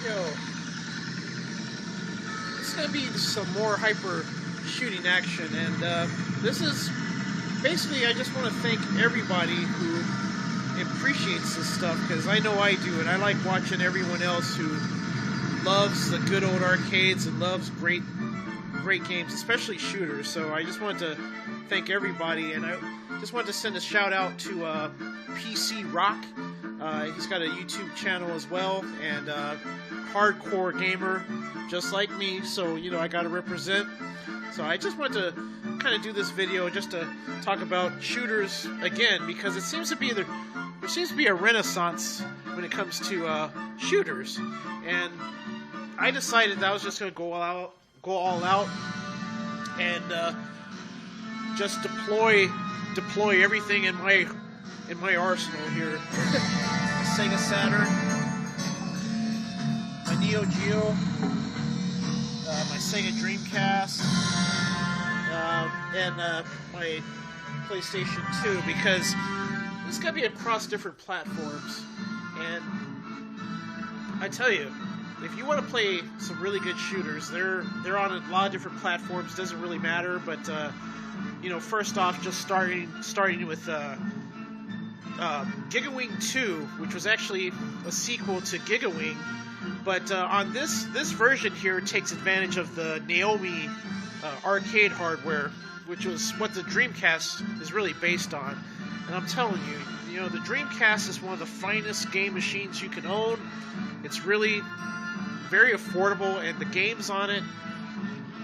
Yo, it's gonna be some more hyper shooting action, and this is basically, I just want to thank everybody who appreciates this stuff, because I know I do, and I like watching everyone else who loves the good old arcades and loves great games, especially shooters. So I just wanted to thank everybody, and I just wanted to send a shout out to PC Rock. He's got a YouTube channel as well, and hardcore gamer just like me, so I got to represent. So I just wanted to kind of do this video just to talk about shooters again, because it seems to be there seems to be a renaissance when it comes to shooters, and I decided that I was just going to go all out, and just deploy everything in my arsenal here. Sega Saturn, my Neo Geo, my Sega Dreamcast, and my PlayStation 2, because it's going to be across different platforms. And I tell you, if you want to play some really good shooters, they're on a lot of different platforms. Doesn't really matter, but first off, just starting with Giga Wing 2, which was actually a sequel to Giga Wing, but on this version here, it takes advantage of the Naomi arcade hardware, which was what the Dreamcast is really based on. And I'm telling you, the Dreamcast is one of the finest game machines you can own. It's really very affordable, and the games on it,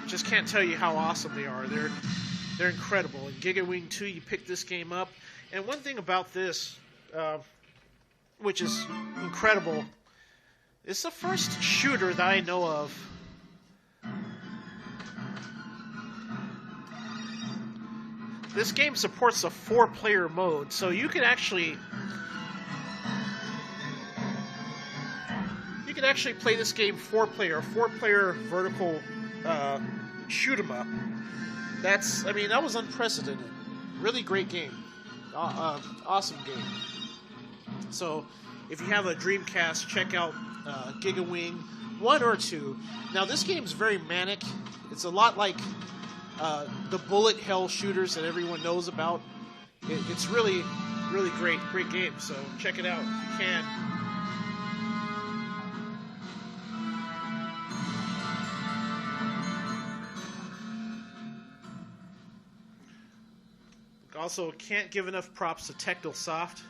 just can't tell you how awesome they are. They're incredible. In Giga Wing 2, you pick this game up, and one thing about this, which is incredible, it's the first shooter that I know of this game supports a 4-player mode, so you can actually play this game 4-player, 4-player vertical shoot 'em up. That was unprecedented. Really great game. Awesome game. So, if you have a Dreamcast, check out Giga Wing 1 or 2. Now, this game's very manic. It's a lot like the bullet hell shooters that everyone knows about. It's really, really great game. So, check it out if you can. Also, can't give enough props to Technosoft.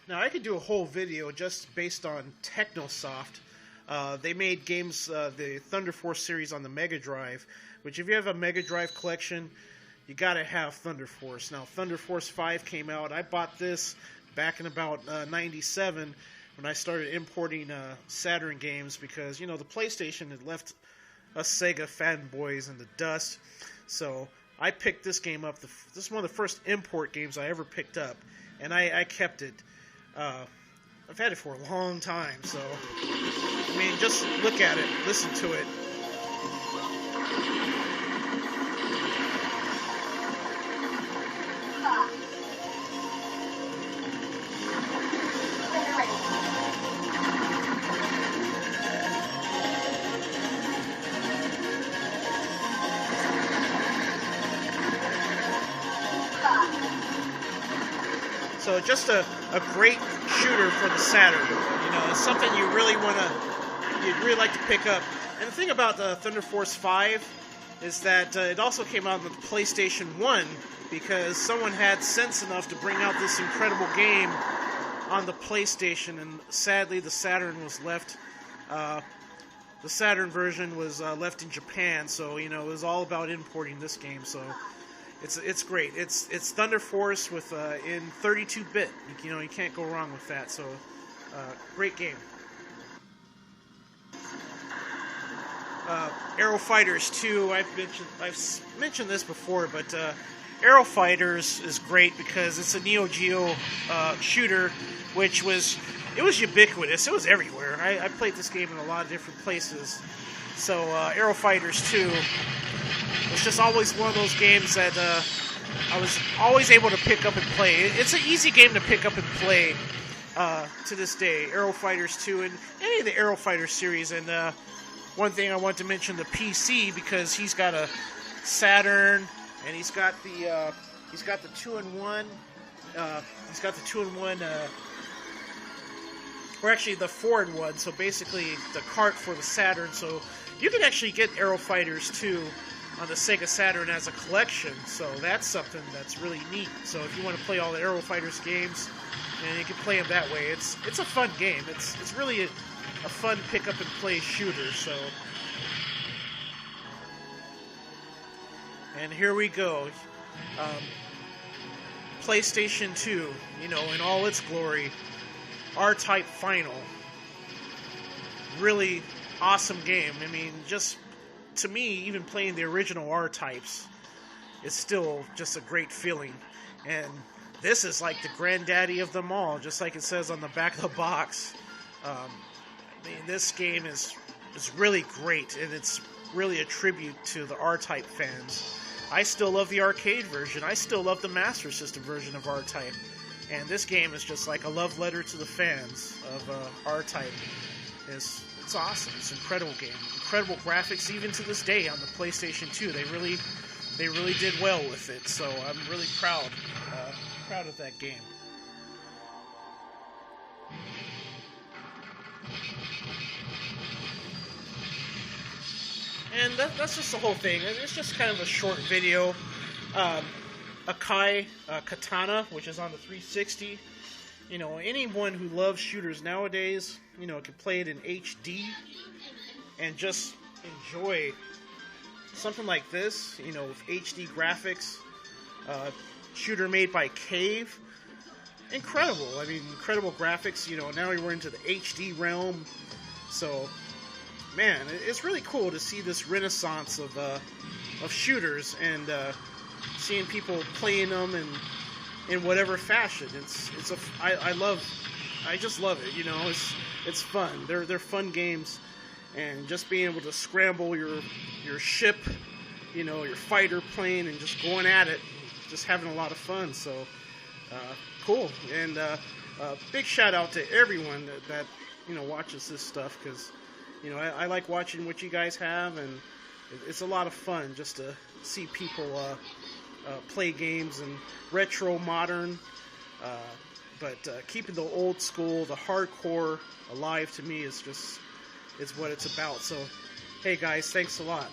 Now, I could do a whole video just based on Technosoft. They made games, the Thunder Force series on the Mega Drive, which if you have a Mega Drive collection, you gotta have Thunder Force. Now, Thunder Force 5 came out. I bought this back in about 97 when I started importing Saturn games, because, the PlayStation had left us Sega fanboys in the dust. So I picked this game up. This is one of the first import games I ever picked up, and I kept it. I've had it for a long time, so just look at it, listen to it. So just a great shooter for the Saturn. It's something you'd really like to pick up. And the thing about the Thunder Force 5 is that it also came out on the PlayStation 1, because someone had sense enough to bring out this incredible game on the PlayStation, and sadly the Saturn was left. The Saturn version was left in Japan, so it was all about importing this game. So it's great. It's Thunder Force with in 32-bit. You can't go wrong with that. So great game. Aero Fighters 2. I've mentioned this before, but Aero Fighters is great because it's a Neo Geo shooter, which was ubiquitous. It was everywhere. I played this game in a lot of different places. So Aero Fighters 2 was just always one of those games that I was always able to pick up and play. It's an easy game to pick up and play to this day. Aero Fighters 2 and any of the Aero Fighters series. And one thing I want to mention, the PC, because he's got a Saturn and he's got the 2-in-1. He's got the 2-in-1. Or actually the 4-in-1. So basically the cart for the Saturn. So you can actually get Aero Fighters 2 on the Sega Saturn as a collection, so that's something that's really neat. So if you want to play all the Aero Fighters games, and you can play them that way, it's a fun game. It's really a fun pick up and play shooter. So, and here we go, PlayStation 2, in all its glory, R-Type Final. Really awesome game. I mean, just to me, even playing the original R-Types is still just a great feeling. And this is like the granddaddy of them all, just like it says on the back of the box. I mean, this game is really great, and it's really a tribute to the R-Type fans. I still love the arcade version. I still love the Master System version of R-Type. And this game is just like a love letter to the fans of R-Type. It's awesome. It's an incredible game. Incredible graphics even to this day on the PlayStation 2. They really did well with it. So I'm really proud of that game. And that's just the whole thing. It's just kind of a short video. Akai Katana, which is on the 360. Anyone who loves shooters nowadays, can play it in HD and just enjoy something like this, with HD graphics. Shooter made by Cave. Incredible. I mean, incredible graphics. Now we're into the HD realm. So, man, it's really cool to see this renaissance of shooters and seeing people playing them in whatever fashion. I just love it. It's fun. They're fun games, and just being able to scramble your ship, your fighter plane, and just going at it, just having a lot of fun. So cool. And big shout out to everyone that watches this stuff, because I like watching what you guys have, and it's a lot of fun just to see people play games and retro, modern, but keeping the old school, the hardcore alive to me is what it's about. So, hey guys, thanks a lot.